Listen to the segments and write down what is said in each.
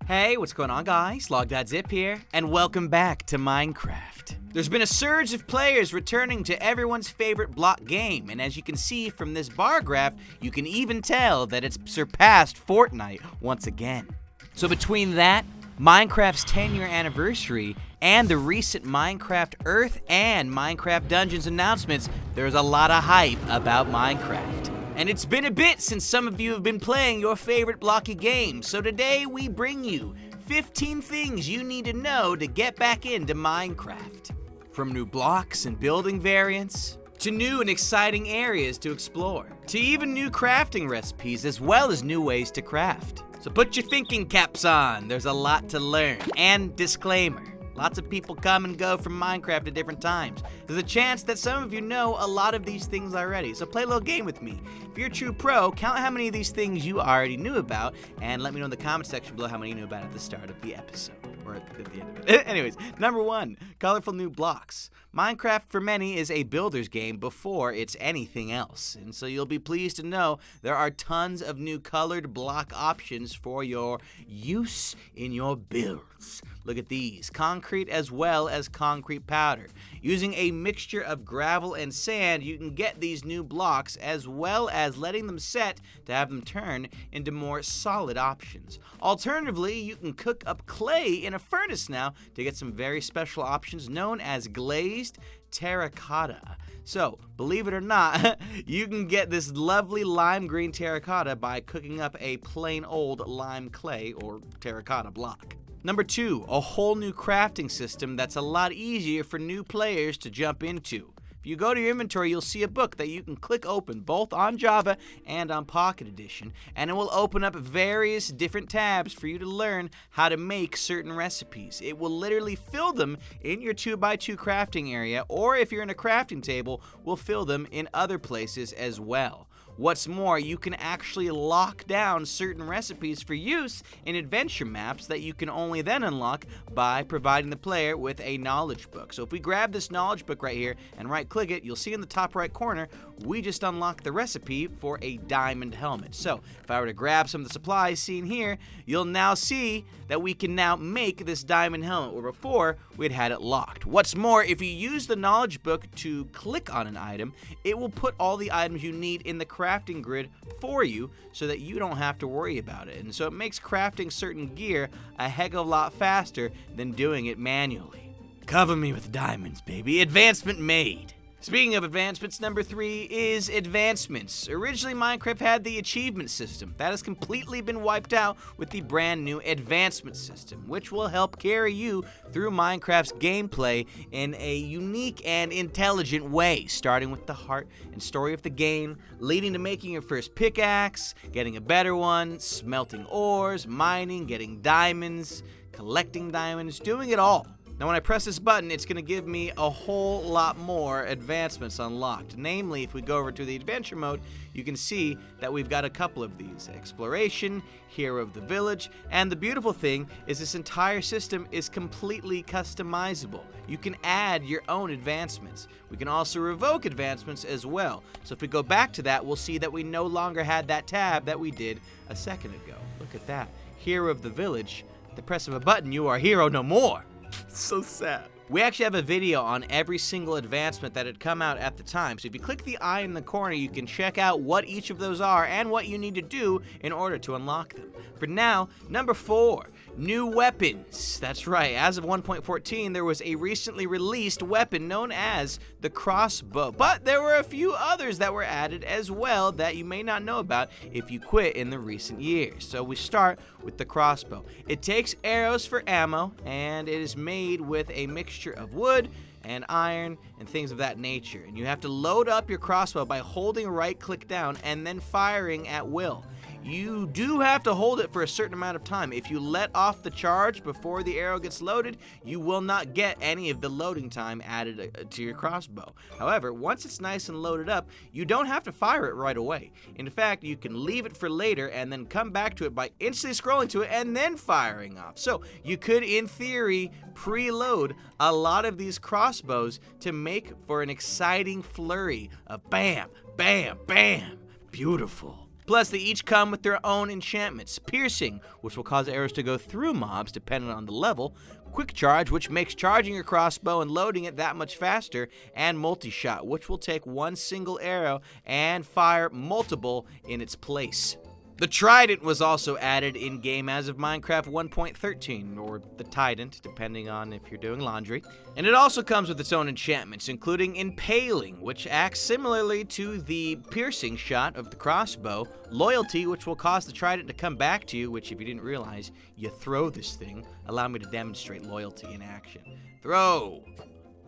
Hey, what's going on, guys? Logdotzip here, and welcome back to Minecraft. There's been a surge of players returning to everyone's favorite block game, and as you can see from this bar graph, you can even tell that it's surpassed Fortnite once again. So between that, Minecraft's 10-year anniversary, and the recent Minecraft Earth and Minecraft Dungeons announcements, there's a lot of hype about Minecraft. And it's been a bit since some of you have been playing your favorite blocky games, so today we bring you 15 things you need to know to get back into Minecraft. From new blocks and building variants, to new and exciting areas to explore, to even new crafting recipes as well as new ways to craft. So put your thinking caps on, there's a lot to learn. And disclaimer, lots of people come and go from Minecraft at different times. There's a chance that some of you know a lot of these things already, so play a little game with me. If you're a true pro, count how many of these things you already knew about, and let me know in the comment section below how many you knew about at the start of the episode, or at the end of it. Anyways, number 1, colorful new blocks. Minecraft for many is a builder's game before it's anything else, and so you'll be pleased to know there are tons of new colored block options for your use in your builds. Look at these, concrete as well as concrete powder. Using a mixture of gravel and sand, you can get these new blocks as well as letting them set to have them turn into more solid options. Alternatively, you can cook up clay in a furnace now to get some very special options known as glazed terracotta. So, believe it or not, you can get this lovely lime green terracotta by cooking up a plain old lime clay or terracotta block. Number 2, a whole new crafting system that's a lot easier for new players to jump into. If you go to your inventory, you'll see a book that you can click open both on Java and on Pocket Edition, and it will open up various different tabs for you to learn how to make certain recipes. It will literally fill them in your 2x2 crafting area, or if you're in a crafting table, will fill them in other places as well. What's more, you can actually lock down certain recipes for use in adventure maps that you can only then unlock by providing the player with a knowledge book. So if we grab this knowledge book right here and right click it, you'll see in the top right corner, we just unlocked the recipe for a diamond helmet. So if I were to grab some of the supplies seen here, you'll now see that we can now make this diamond helmet, where before we'd had it locked. What's more, if you use the knowledge book to click on an item, it will put all the items you need in the crafting grid for you so that you don't have to worry about it. And so it makes crafting certain gear a heck of a lot faster than doing it manually. Cover me with diamonds, baby. Advancement made. Speaking of advancements, number 3 is advancements. Originally, Minecraft had the achievement system. That has completely been wiped out with the brand new advancement system, which will help carry you through Minecraft's gameplay in a unique and intelligent way, starting with the heart and story of the game, leading to making your first pickaxe, getting a better one, smelting ores, mining, getting diamonds, collecting diamonds, doing it all. Now when I press this button, it's going to give me a whole lot more advancements unlocked. Namely, if we go over to the adventure mode, you can see that we've got a couple of these. Exploration, Hero of the Village, and the beautiful thing is this entire system is completely customizable. You can add your own advancements. We can also revoke advancements as well. So if we go back to that, we'll see that we no longer had that tab that we did a second ago. Look at that. Hero of the Village. At the press of a button, you are hero no more. So sad. We actually have a video on every single advancement that had come out at the time. So if you click the eye in the corner, you can check out what each of those are and what you need to do in order to unlock them. For now, number 4, new weapons. That's right, as of 1.14, there was a recently released weapon known as the crossbow. But there were a few others that were added as well that you may not know about if you quit in the recent years. So we start with the crossbow. It takes arrows for ammo, and it is made with a mixture of wood and iron and things of that nature. And you have to load up your crossbow by holding right click down and then firing at will. You do have to hold it for a certain amount of time. If you let off the charge before the arrow gets loaded, you will not get any of the loading time added to your crossbow. However, once it's nice and loaded up, you don't have to fire it right away. In fact, you can leave it for later and then come back to it by instantly scrolling to it and then firing off. So you could, in theory, preload a lot of these crossbows to make for an exciting flurry of bam, bam, bam. Beautiful. Plus, they each come with their own enchantments. Piercing, which will cause arrows to go through mobs depending on the level. Quick Charge, which makes charging your crossbow and loading it that much faster. And Multi-Shot, which will take one single arrow and fire multiple in its place. The Trident was also added in-game as of Minecraft 1.13, or the Tident, depending on if you're doing laundry. And it also comes with its own enchantments, including Impaling, which acts similarly to the piercing shot of the crossbow, Loyalty, which will cause the Trident to come back to you, which, if you didn't realize, you throw this thing. Allow me to demonstrate loyalty in action. Throw.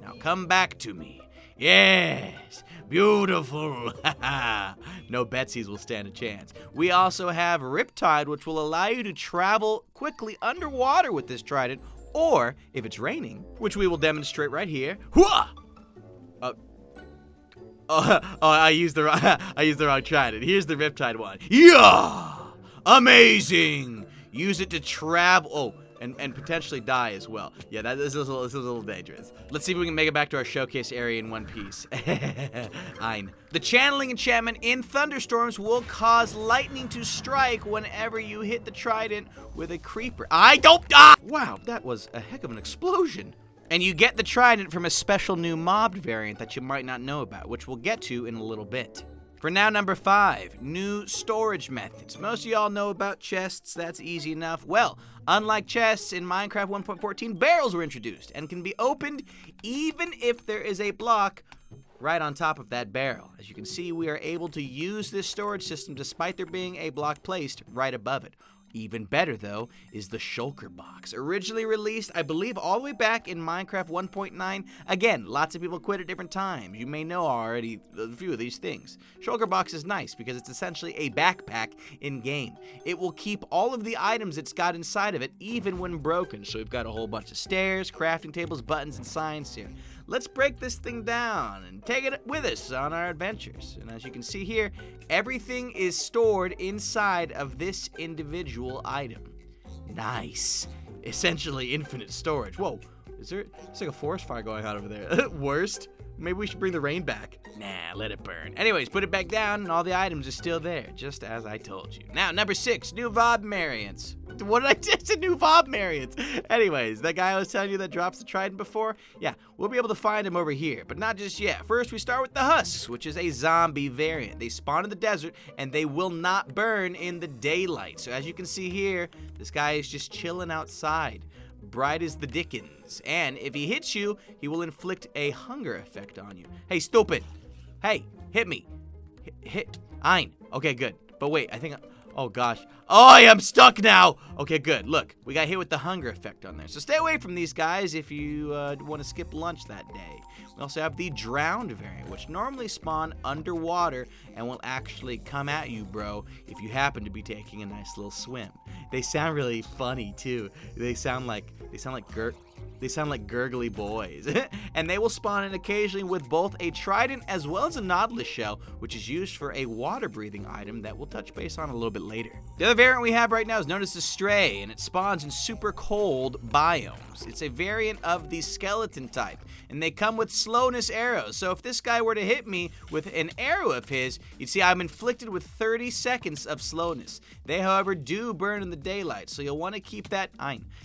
Now come back to me. Yes, beautiful. No Betsies will stand a chance. We also have Riptide, which will allow you to travel quickly underwater with this trident, or if it's raining, which we will demonstrate right here. I used the wrong trident. Here's the Riptide one. Yeah, amazing. Use it to travel. Oh. And potentially die as well. Yeah, this is a little dangerous. Let's see if we can make it back to our showcase area in one piece. Ein. The channeling enchantment in thunderstorms will cause lightning to strike whenever you hit the trident with a creeper. Wow, that was a heck of an explosion. And you get the trident from a special new mobbed variant that you might not know about, which we'll get to in a little bit. For now, number 5, new storage methods. Most of y'all know about chests, that's easy enough. Well, unlike chests, in Minecraft 1.14, barrels were introduced and can be opened even if there is a block right on top of that barrel. As you can see, we are able to use this storage system despite there being a block placed right above it. Even better, though, is the Shulker box. Originally released, I believe, all the way back in Minecraft 1.9. Again, lots of people quit at different times. You may know already a few of these things. Shulker box is nice because it's essentially a backpack in-game. It will keep all of the items it's got inside of it, even when broken. So we've got a whole bunch of stairs, crafting tables, buttons, and signs here. Let's break this thing down and take it with us on our adventures. And as you can see here, everything is stored inside of this individual item. Nice. Essentially infinite storage. Whoa, it's like a forest fire going on over there. Worst. Maybe we should bring the rain back. Nah, let it burn. Anyways, put it back down and all the items are still there, just as I told you. Now, number 6, new VOB variants. What did I do? It's a new VOB variants. Anyways, that guy I was telling you that drops the trident before? Yeah, we'll be able to find him over here, but not just yet. First, we start with the Husks, which is a zombie variant. They spawn in the desert, and they will not burn in the daylight. So as you can see here, this guy is just chilling outside. Bright as the Dickens. And if he hits you, he will inflict a hunger effect on you. Hey, stupid. Hey, hit me. Hit. Ein. Okay, good. But wait, I think... Oh, gosh. Oh, I am stuck now. Okay, good. Look, we got hit with the hunger effect on there. So stay away from these guys if you want to skip lunch that day. We also have the drowned variant, which normally spawn underwater and will actually come at you, bro, if you happen to be taking a nice little swim. They sound really funny, too. They sound like gurgly boys. And they will spawn in occasionally with both a trident as well as a nautilus shell, which is used for a water-breathing item that we'll touch base on a little bit later. The other variant we have right now is known as the Stray, and it spawns in super cold biomes. It's a variant of the skeleton type, and they come with slowness arrows. So if this guy were to hit me with an arrow of his, you'd see I'm inflicted with 30 seconds of slowness. They, however, do burn in the daylight, so you'll want to keep that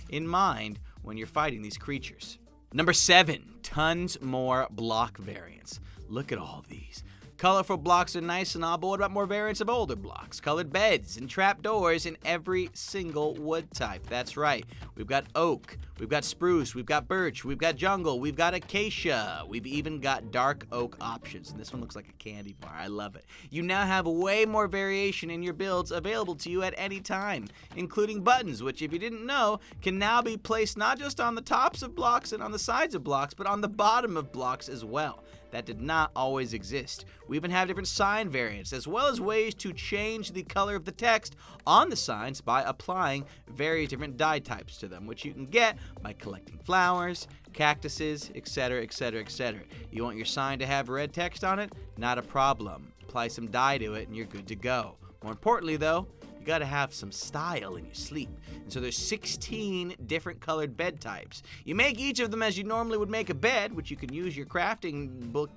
in mind when you're fighting these creatures. Number 7, tons more block variants. Look at all these. Colorful blocks are nice and all, but what about more variants of older blocks? Colored beds and trapdoors in every single wood type. That's right. We've got oak, we've got spruce, we've got birch, we've got jungle, we've got acacia. We've even got dark oak options. And this one looks like a candy bar. I love it. You now have way more variation in your builds available to you at any time, including buttons, which, if you didn't know, can now be placed not just on the tops of blocks and on the sides of blocks, but on the bottom of blocks as well. That did not always exist. We even have different sign variants, as well as ways to change the color of the text on the signs by applying various different dye types to them, which you can get by collecting flowers, cactuses, etc., etc., etc. You want your sign to have red text on it? Not a problem. Apply some dye to it and you're good to go. More importantly, though, you gotta have some style in your sleep. And so there's 16 different colored bed types. You make each of them as you normally would make a bed, which you can use your crafting book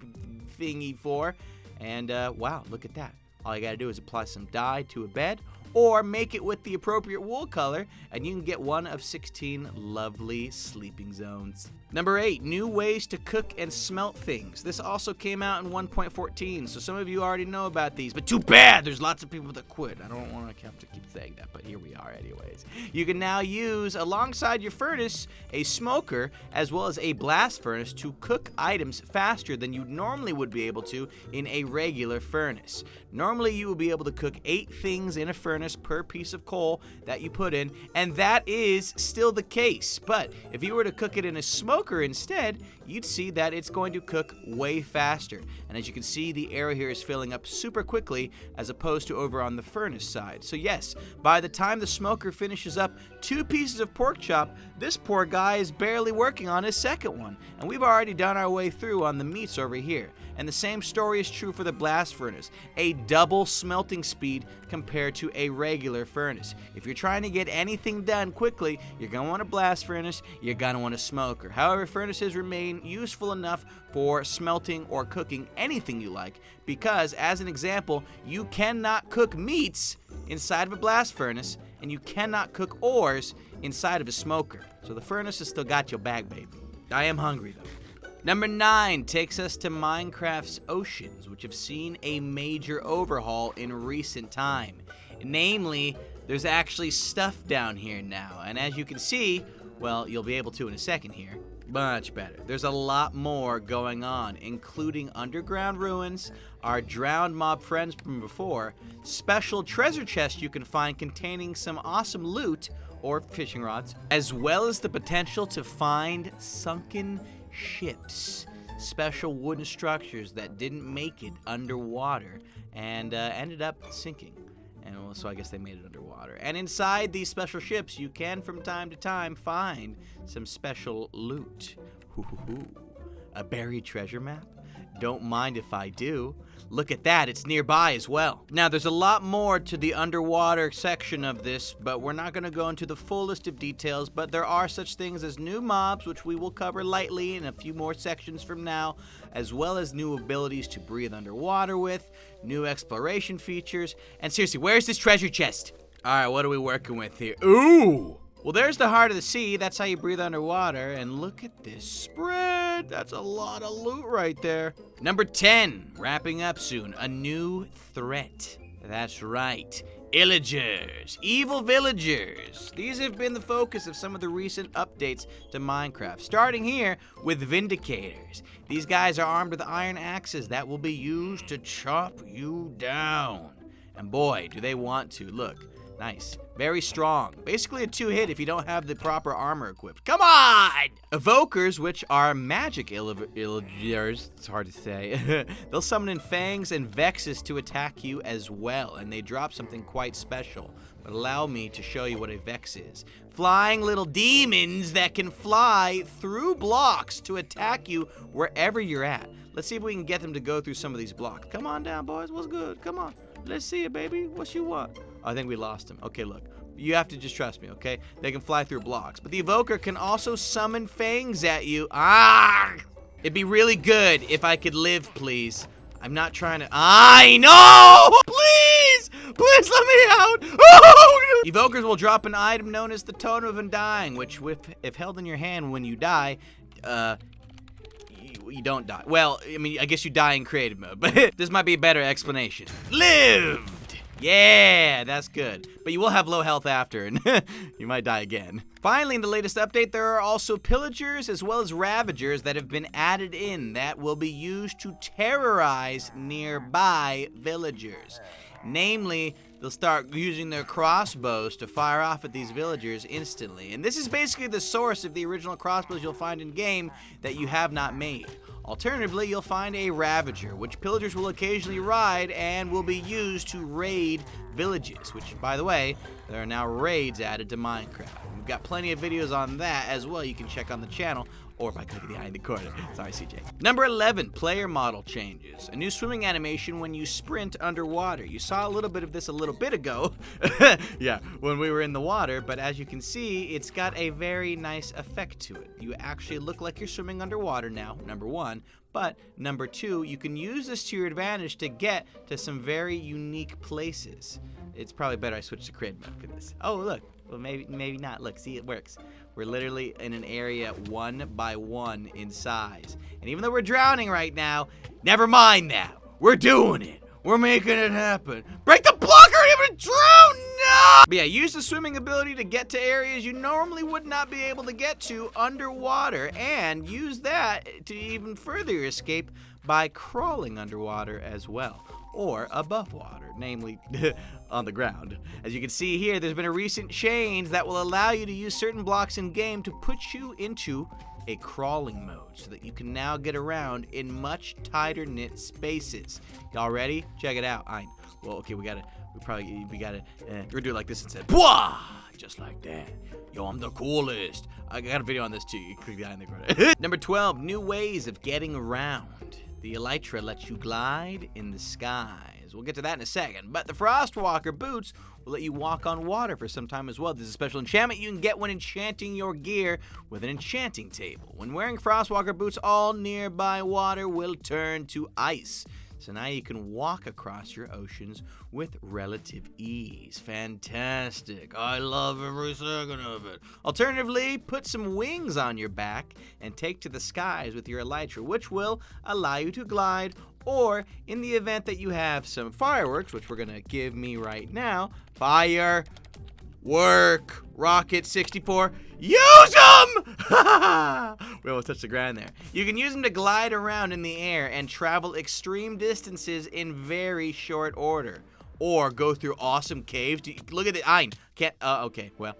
thingy for. And wow, look at that. All you gotta do is apply some dye to a bed, or make it with the appropriate wool color, and you can get one of 16 lovely sleeping zones. Number 8, new ways to cook and smelt things. This also came out in 1.14, so some of you already know about these, but too bad, there's lots of people that quit. I don't want to have to keep saying that, but here we are anyways. You can now use, alongside your furnace, a smoker, as well as a blast furnace to cook items faster than you normally would be able to in a regular furnace. Normally, you will be able to cook 8 things in a furnace per piece of coal that you put in, and that is still the case. But if you were to cook it in a smoker instead, you'd see that it's going to cook way faster. And as you can see, the arrow here is filling up super quickly as opposed to over on the furnace side. So yes, by the time the smoker finishes up 2 pieces of pork chop, this poor guy is barely working on his second one. And we've already done our way through on the meats over here. And the same story is true for the blast furnace, a double smelting speed compared to a regular furnace. If you're trying to get anything done quickly, you're going to want a blast furnace, you're going to want a smoker. However, furnaces remain useful enough for smelting or cooking anything you like, because as an example, you cannot cook meats inside of a blast furnace, and you cannot cook ores inside of a smoker. So the furnace has still got your bag, baby. I am hungry though. Number 9 takes us to Minecraft's oceans, which have seen a major overhaul in recent time. Namely, there's actually stuff down here now, and as you can see, well, you'll be able to in a second here, much better. There's a lot more going on, including underground ruins, our drowned mob friends from before, special treasure chests you can find containing some awesome loot, or fishing rods, as well as the potential to find sunken ships, special wooden structures that didn't make it underwater and ended up sinking. And so I guess they made it underwater. And inside these special ships, you can from time to time find some special loot. A buried treasure map? Don't mind if I do. Look at that, it's nearby as well. Now, there's a lot more to the underwater section of this, but we're not going to go into the fullest of details, but there are such things as new mobs, which we will cover lightly in a few more sections from now, as well as new abilities to breathe underwater with, new exploration features, and seriously, where's this treasure chest? Alright, what are we working with here? Ooh! Well, there's the heart of the sea. That's how you breathe underwater. And look at this spread. That's a lot of loot right there. Number 10, wrapping up soon, a new threat. That's right, illagers, evil villagers. These have been the focus of some of the recent updates to Minecraft, starting here with Vindicators. These guys are armed with iron axes that will be used to chop you down. And boy, do they want to. Look. Nice. Very strong. Basically a 2-hit if you don't have the proper armor equipped. Come on! Evokers, which are magic illagers, it's hard to say. They'll summon in fangs and vexes to attack you as well, and they drop something quite special. But allow me to show you what a vex is. Flying little demons that can fly through blocks to attack you wherever you're at. Let's see if we can get them to go through some of these blocks. Come on down, boys. What's good? Come on. Let's see it, baby. What you want? I think we lost him. Okay, look. You have to just trust me, okay? They can fly through blocks. But the Evoker can also summon fangs at you. Ah! It'd be really good if I could live, please. I'm not trying to... I know! Please! Please let me out! Oh! Evokers will drop an item known as the Totem of Undying, which, if held in your hand when you die, you don't die. Well, I mean, I guess you die in creative mode, but this might be a better explanation. Lived! Yeah, that's good. But you will have low health after, and you might die again. Finally, in the latest update, there are also pillagers as well as ravagers that have been added in that will be used to terrorize nearby villagers. Namely, they'll start using their crossbows to fire off at these villagers instantly. And this is basically the source of the original crossbows you'll find in-game that you have not made. Alternatively, you'll find a Ravager, which pillagers will occasionally ride and will be used to raid villages, which, by the way, there are now raids added to Minecraft. We've got plenty of videos on that as well you can check on the channel, or by clicking the eye in the corner. Sorry, CJ. Number 11, player model changes. A new swimming animation when you sprint underwater. You saw a little bit of this a little bit ago. Yeah, when we were in the water, but as you can see, it's got a very nice effect to it. You actually look like you're swimming underwater now, number 1. But number 2, you can use this to your advantage to get to some very unique places. It's probably better I switch to crib mode for this. Oh, look. Well, maybe not. Look, see, it works. We're literally in an area 1 by 1 in size. And even though we're drowning right now, never mind that. We're doing it. We're making it happen. Break the blocker! I'm gonna drown! No! But yeah, use the swimming ability to get to areas you normally would not be able to get to underwater, and use that to even further your escape by crawling underwater as well, or above water, namely on the ground. As you can see here, there's been a recent change that will allow you to use certain blocks in game to put you into a crawling mode so that you can now get around in much tighter knit spaces. Y'all ready? Check it out. Well, okay, we gotta do it like this instead. Bwah! Just like that. Yo, I'm the coolest. I got a video on this too. You click that in the corner. Number 12, new ways of getting around. The elytra lets you glide in the skies. We'll get to that in a second. But the Frostwalker boots will let you walk on water for some time as well. There's a special enchantment you can get when enchanting your gear with an enchanting table. When wearing Frostwalker boots, all nearby water will turn to ice. So now you can walk across your oceans with relative ease. Fantastic. I love every second of it. Alternatively, put some wings on your back and take to the skies with your elytra, which will allow you to glide, or in the event that you have some fireworks, which we're going to give me right now, fire, work, rocket 64, use them! We almost touched the ground there. You can use them to glide around in the air and travel extreme distances in very short order. Or go through awesome caves. Look at it. Okay, well.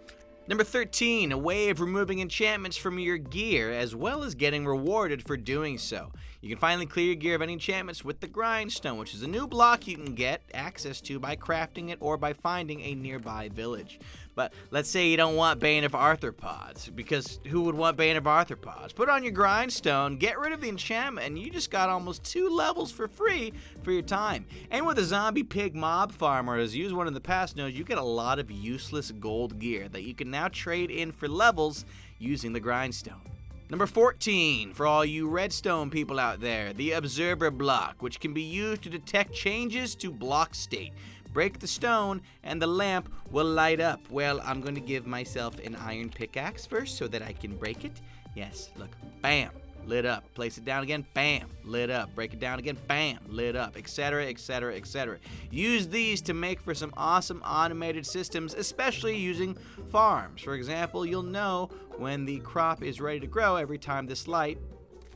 Number 13, a way of removing enchantments from your gear, as well as getting rewarded for doing so. You can finally clear your gear of any enchantments with the grindstone, which is a new block you can get access to by crafting it or by finding a nearby village. But let's say you don't want Bane of Arthropods, because who would want Bane of Arthropods? Put on your grindstone, get rid of the enchantment, and you just got almost 2 levels for free for your time. And with a zombie pig mob farmer, as used one in the past knows, you get a lot of useless gold gear that you can now trade in for levels using the grindstone. Number 14, for all you redstone people out there, the observer block, which can be used to detect changes to block state. Break the stone and the lamp will light up. Well, I'm going to give myself an iron pickaxe first so that I can break it. Yes, look, bam, lit up. Place it down again, bam, lit up. Break it down again, bam, lit up, etc., etc., etc. Use these to make for some awesome automated systems, especially using farms. For example, you'll know when the crop is ready to grow every time this light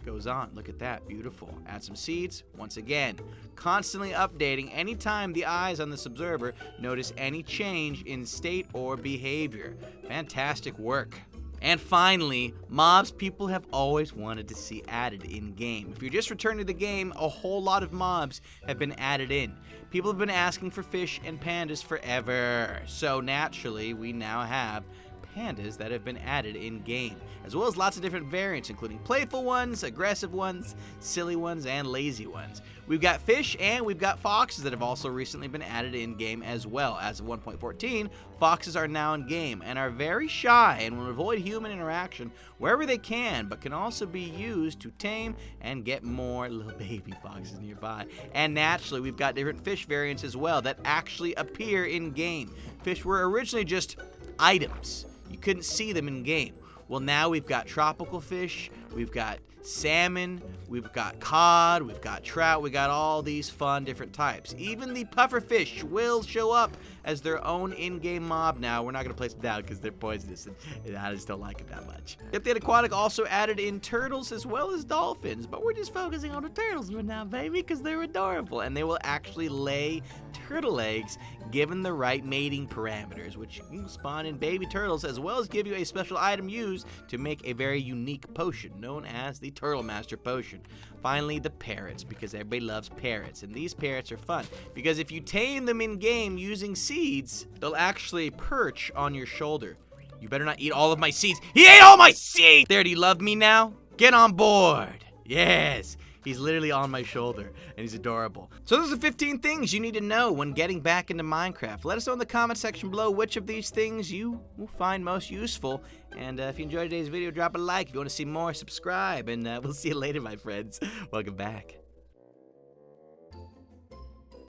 goes on. Look at that, beautiful. Add some seeds, once again, constantly updating anytime the eyes on this observer notice any change in state or behavior. Fantastic work. And finally, mobs people have always wanted to see added in-game. If you're just returning to the game, a whole lot of mobs have been added in. People have been asking for fish and pandas forever. So naturally, we now have pandas that have been added in-game, as well as lots of different variants, including playful ones, aggressive ones, silly ones, and lazy ones. We've got fish and we've got foxes that have also recently been added in-game as well. As of 1.14, foxes are now in-game and are very shy and will avoid human interaction wherever they can, but can also be used to tame and get more little baby foxes nearby. And naturally, we've got different fish variants as well that actually appear in-game. Fish were originally just items. You couldn't see them in game. Well, now we've got tropical fish, we've got salmon, we've got cod, we've got trout, we got all these fun different types. Even the pufferfish will show up as their own in-game mob now. We're not going to place them down because they're poisonous and I just don't like it that much. Update Aquatic also added in turtles as well as dolphins, but we're just focusing on the turtles for now, baby, because they're adorable and they will actually lay turtle eggs given the right mating parameters, which can spawn in baby turtles as well as give you a special item used to make a very unique potion known as the Turtle Master Potion. Finally, the parrots, because everybody loves parrots, and these parrots are fun because if you tame them in game using seeds, they'll actually perch on your shoulder. You better not eat all of my seeds. He ate all my seeds! There, do you love me now? Get on board. Yes. He's literally on my shoulder, and he's adorable. So those are 15 things you need to know when getting back into Minecraft. Let us know in the comment section below which of these things you will find most useful. And if you enjoyed today's video, drop a like. If you want to see more, subscribe. And we'll see you later, my friends. Welcome back.